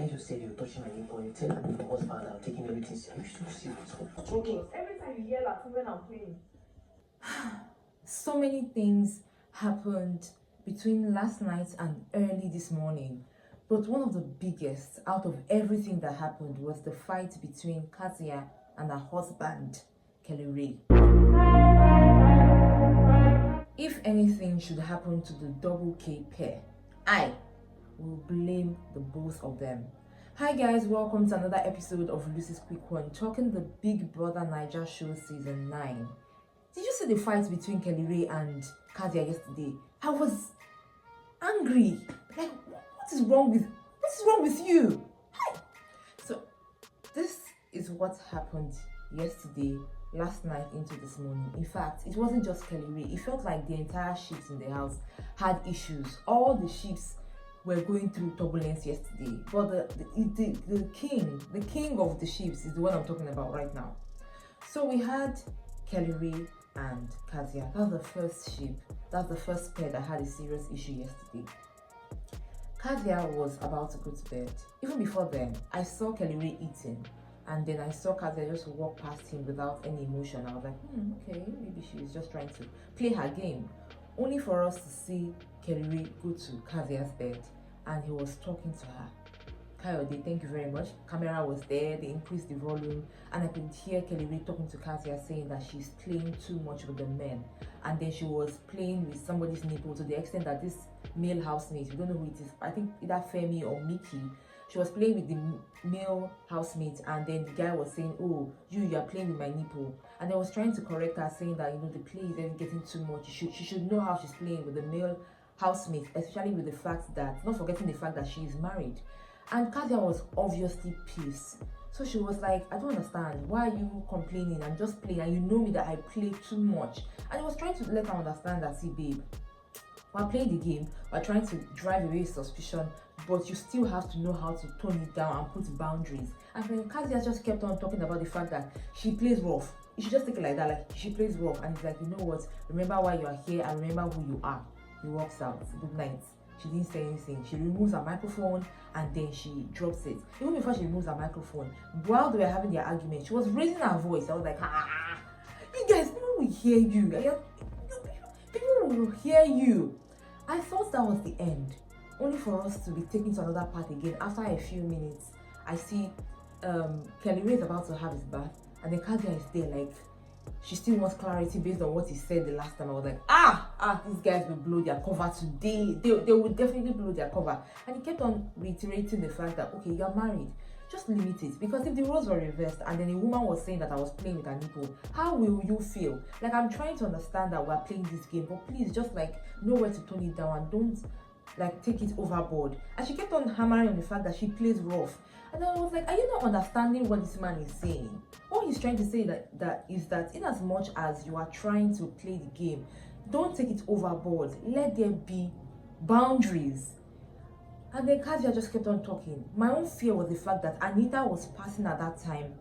when you said you were touching my nipple, you tell me your husband that I'm taking everything serious. Are you so serious? Okay. Every time you yell at me when I'm playing. So many things happened between last night and early this morning. But one of the biggest out of everything that happened was the fight between Kassia and her husband, KellyRae. If anything should happen to the double K pair, I will blame the both of them. Hi guys, welcome to another episode of Lucy's Quick One, talking the Big Brother Naija show season 9. Did you see the fight between KellyRae and Kassia yesterday? I was angry. Like, what is wrong with you? Hi. So this is what happened yesterday, last night into this morning. In fact, it wasn't just KellyRae. It felt like the entire sheeps in the house had issues. All the sheeps were going through turbulence yesterday. But the king of the sheeps is the one I'm talking about right now. So we had KellyRae and Kassia. That's the first sheep. That's the first pair that had a serious issue yesterday. Kassia was about to go to bed. Even before then, I saw KellyRae eating, and then I saw Kassia just walk past him without any emotion. I was like, okay, maybe she's just trying to play her game. Only for us to see KellyRae go to Kassia's bed, and he was talking to her. Kayode, thank you very much. Camera was there, they increased the volume, and I could hear KellyRae talking to Kassia saying that she's playing too much with the men. And then she was playing with somebody's nipple to the extent that this male housemate, we don't know who it is, I think either Femi or Mickey, she was playing with the male housemate, and then the guy was saying, oh, you are playing with my nipple. And I was trying to correct her, saying that, the play is getting too much. She should know how she's playing with the male housemate, especially with the fact that, not forgetting the fact that she is married. And Kassia was obviously pissed. So she was like, I don't understand. Why are you complaining? I'm just playing, and you know me that I play too much. And I was trying to let her understand that, see, babe, we're playing the game, we're trying to drive away suspicion, but you still have to know how to tone it down and put boundaries. And then Kassia just kept on talking about the fact that she plays rough. You should just take it like that, like she plays rough. And it's like, you know what? Remember why you are here and remember who you are. He walks out. Good night. She didn't say anything. She removes her microphone and then she drops it. Even before she removes her microphone, while they were having their argument, she was raising her voice. I was like, you guys, people will hear you. People will hear you. I thought that was the end, only for us to be taken to another part again. After a few minutes, I see KellyRae is about to have his bath, and then Kassia is there like, she still wants clarity based on what he said the last time. I was like, these guys will blow their cover today. They will definitely blow their cover. And he kept on reiterating the fact that, okay, you're married, just limit it. Because if the roles were reversed and then a woman was saying that I was playing with her nipple, how will you feel? Like, I'm trying to understand that we're playing this game, but please just like know where to tone it down and don't like take it overboard. And she kept on hammering on the fact that she plays rough. And then I was like, are you not understanding what this man is saying? What he's trying to say that is that in as much as you are trying to play the game, don't take it overboard. Let there be boundaries. And then Kassia just kept on talking. My own fear was the fact that Anita was passing at that time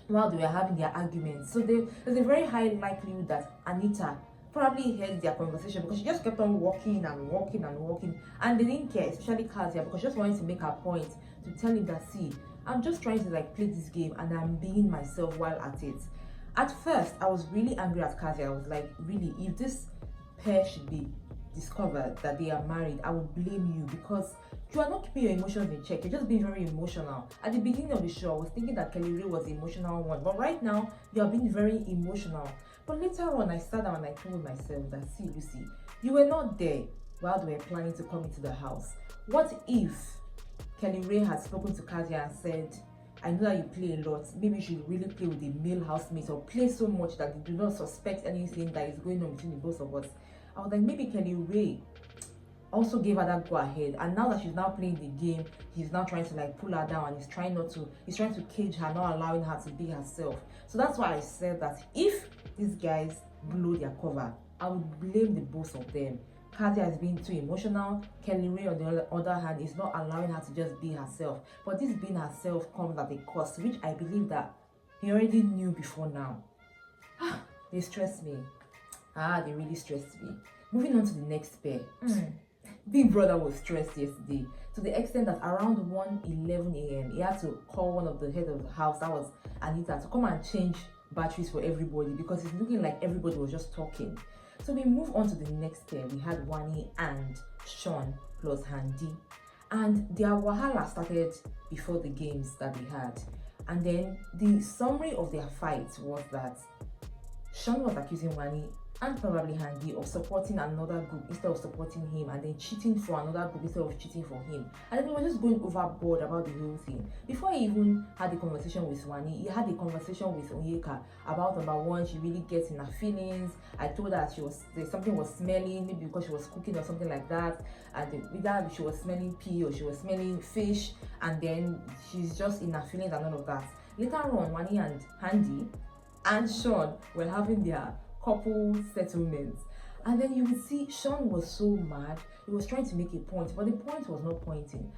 while they were having their arguments. So there's a very high likelihood that Anita probably heard their conversation, because she just kept on walking and walking and walking, and they didn't care, especially Kassia, because she just wanted to make her point to tell him that, see, I'm just trying to like play this game and I'm being myself while at it. At first, I was really angry at Kassia. I was like, really, if this pair should be discovered that they are married, I would blame you, because you are not keeping your emotions in check. You're just being very emotional. At the beginning of the show, I was thinking that KellyRae was the emotional one, but right now you are being very emotional. But later on, I sat down and I told myself that, see, Lucy, you were not there while they were planning to come into the house. What if KellyRae had spoken to Kassia and said, I know that you play a lot, maybe you should really play with the male housemates, or play so much that they do not suspect anything that is going on between the both of us. I was like, maybe KellyRae also gave her that go ahead, and now that she's now playing the game, he's now trying to like pull her down, and he's trying to cage her, not allowing her to be herself. So that's why I said that if these guys blow their cover, I would blame the both of them. Kassia is being too emotional. KellyRae, on the other hand, is not allowing her to just be herself. But this being herself comes at a cost, which I believe that he already knew before now. They stress me. They really stressed me. Moving on to the next pair. Big Brother was stressed yesterday to the extent that around 1:11 a.m. he had to call one of the head of the house, that was Anita, to come and change batteries for everybody because it's looking like everybody was just talking. So we move on to the next pair. We had Wanni and Shaun plus Handy, and their wahala started before the games that we had. And then the summary of their fight was that Shaun was accusing Wanni and probably Handy of supporting another group instead of supporting him, and then cheating for another group instead of cheating for him. And then they were just going overboard about the whole thing. Before he even had the conversation with Wanni, he had the conversation with Onyeka about number one, she really gets in her feelings. I told her something was smelling, maybe because she was cooking or something like that, and either she was smelling pea or she was smelling fish, and then she's just in her feelings and all of that. Later on, Wanni and Handy and Shaun were having their couple settlements, and then you would see Shaun was so mad. He was trying to make a point, but the point was not pointing.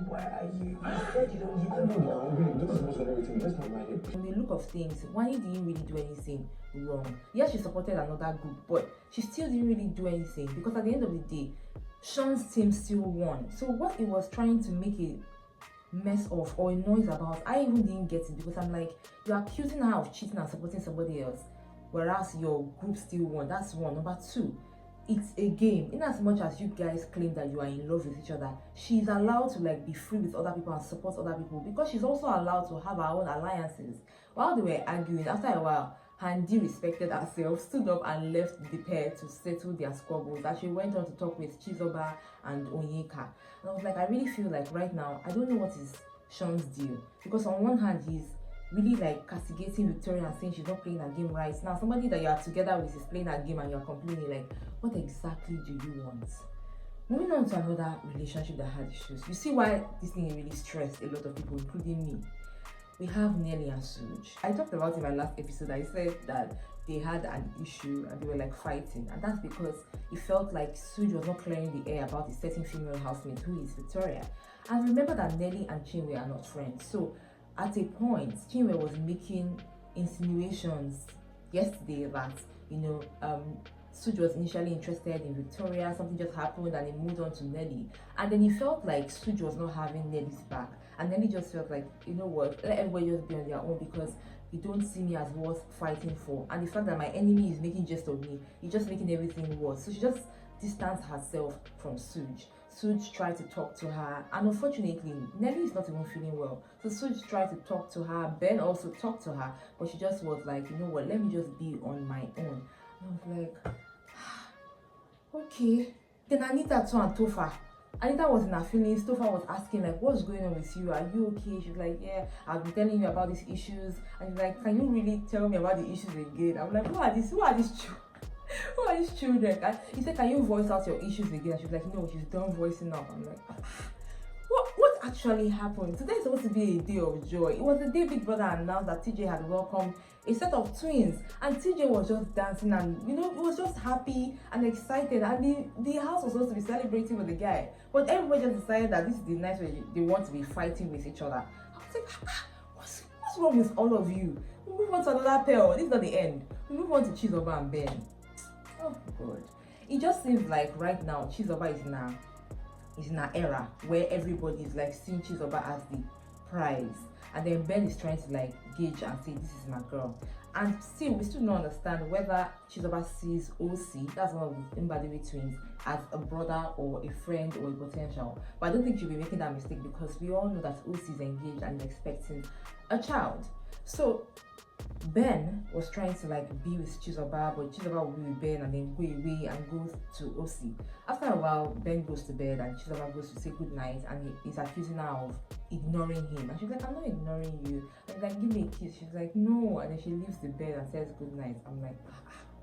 Why are you said you don't know now? This is most of everything. That's not my head. From the look of things, Wanni didn't really do anything wrong. Yes, she supported another group, but she still didn't really do anything because at the end of the day, Shaun's team still won. So what he was trying to make a mess of or a noise about, I even didn't get it, because I'm like, you're accusing her of cheating and supporting somebody else, whereas your group still won. That's one. Number two, it's a game. In as much as you guys claim that you are in love with each other, she's allowed to like be free with other people and support other people, because she's also allowed to have her own alliances. While they were arguing, after a while, Handy respected herself, stood up and left the pair to settle their squabbles, and she went on to talk with Chizoba and Onyeka. And I was like, I really feel like right now, I don't know what is Shaun's deal, because on one hand, he's really like castigating Victoria and saying she's not playing her game right. Now somebody that you are together with is playing her game and you're complaining, like, what exactly do you want? Moving on to another relationship that had issues. You see why this thing really stressed a lot of people, including me. We have Nelly and Sooj. I talked about in my last episode, I said that they had an issue and they were like fighting, and that's because it felt like Sooj was not clearing the air about the certain female housemate who is Victoria. And remember that Nelly and Chinwe are not friends, so at a point, Chinwe was making insinuations yesterday that, Sooj was initially interested in Victoria, something just happened and he moved on to Nelly. And then he felt like Sooj was not having Nelly's back. And Nelly just felt like, you know what, let everybody just be on their own, because you don't see me as worth fighting for. And the fact that my enemy is making jest of me, he's just making everything worse. So she just distanced herself from Sooj. Sooj tried to talk to her, and unfortunately, Nelly is not even feeling well. So Sooj tried to talk to her, Ben also talked to her, but she just was like, you know what, let me just be on my own. And I was like, okay. Then Anita too and Tofa. Anita was in her feelings. Tofa was asking like, what's going on with you? Are you okay? She's like, yeah, I've been telling you about these issues. And she's like, can you really tell me about the issues again? I'm like, who are these children? Who are these children? And he said, can you voice out your issues again? And she was like, no, she's done voicing out. I'm like, what actually happened? Today is supposed to be a day of joy. It was the day Big Brother announced that TJ had welcomed a set of twins, and TJ was just dancing and he was just happy and excited, and the house was supposed to be celebrating with the guy, but everybody just decided that this is the night where they want to be fighting with each other. I was like, what's wrong with all of you? We move on to another pair. This is not the end. We move on to Chizoba and Ben. Oh god, it just seems like right now Chizoba is in an era where everybody is like seeing Chizoba as the prize, and then Ben is trying to like gauge and say, this is my girl. And still, we still don't understand whether Chizoba sees OC, that's one of the Mbadiwe twins, as a brother or a friend or a potential. But I don't think she'll be making that mistake, because we all know that OC is engaged and expecting a child. So Ben was trying to like be with Chizoba, but Chizoba will be with Ben and then go away and go to OC. After a while, Ben goes to bed and Chizoba goes to say good night, and he's accusing her of ignoring him. And she's like, I'm not ignoring you. And like, give me a kiss. She's like, no. And then she leaves the bed and says good night. I'm like,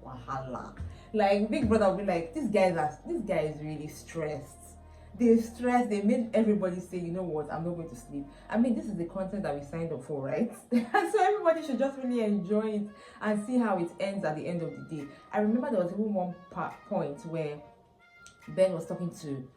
wahala. Like Big Brother will be like, this guy is really stressed. They're stressed. They made everybody say, you know what, I'm not going to sleep. I mean, this is the content that we signed up for, right? So everybody should just really enjoy it and see how it ends at the end of the day. I remember there was even one point where Ben was talking to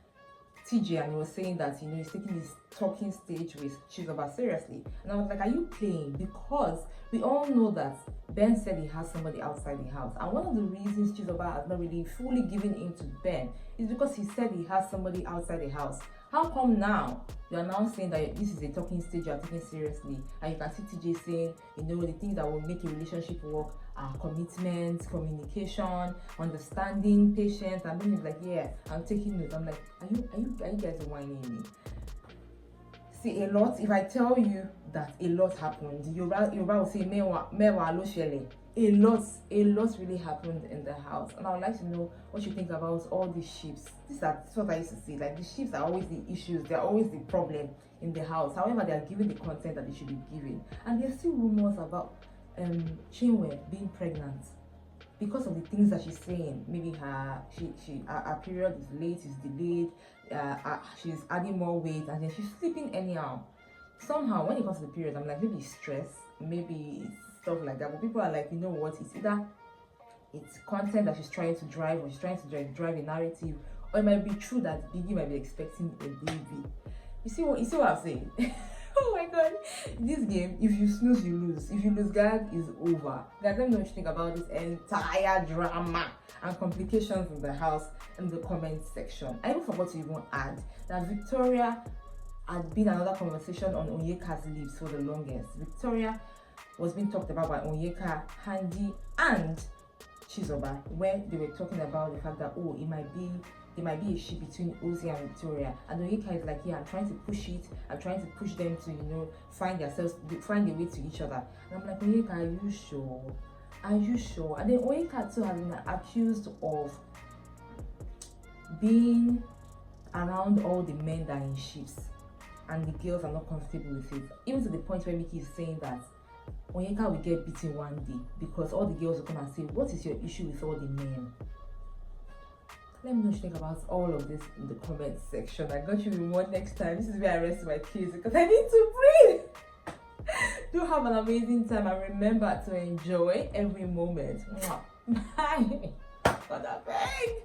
TJ and he was saying that he's taking his talking stage with Chizoba seriously, and I was like, are you playing? Because we all know that Ben said he has somebody outside the house, and one of the reasons Chizoba has not really fully given in to Ben is because he said he has somebody outside the house. How come now you are now saying that this is a talking stage you are taking seriously, and you can see TJ saying, the things that will make a relationship work are commitment, communication, understanding, patience, and then he's like, yeah, I'm taking notes. I'm like, are you guys whining me? See, a lot, if I tell you that a lot happened, Yoruba will say, mewa lo shele. A lot really happened in the house, and I would like to know what you think about all these ships. This is what I used to say. Like, the ships are always the issues, they're always the problem in the house. However, they are given the content that they should be given, and there's still rumors about Chinwe being pregnant because of the things that she's saying. Maybe her period is late, is delayed. She's adding more weight, and then she's sleeping anyhow. Somehow, when it comes to the period, I'm like, maybe it's stress, maybe it's stuff like that. But people are like, what? It's either it's content that she's trying to drive, or she's trying to drive a narrative, or it might be true that Biggie might be expecting a baby. You see what I'm saying? Oh my god, this game, if you snooze, you lose. If you lose, guys, is over. Guys, let me know what you think about this entire drama and complications in the house in the comment section. I even forgot to even add that Victoria had been another conversation on Onyeka's lips for the longest. Victoria was being talked about by Onyeka, Handy, and Chizoba, where they were talking about the fact that there might be a ship between Ozzy and Victoria, and Onyeka is like, yeah, I'm trying to push it, I'm trying to push them to find their way to each other. And I'm like, Onyeka, are you sure? Are you sure? And then Onyeka too has been accused of being around all the men that are in ships, and the girls are not comfortable with it, even to the point where Mickey is saying that Onyeka will get beaten one day because all the girls will come and say, what is your issue with all the men? Let me know what you think about all of this in the comment section. I got you with one next time. This is where I rest my case because I need to breathe. Do have an amazing time, and remember to enjoy every moment. Bye. Bye.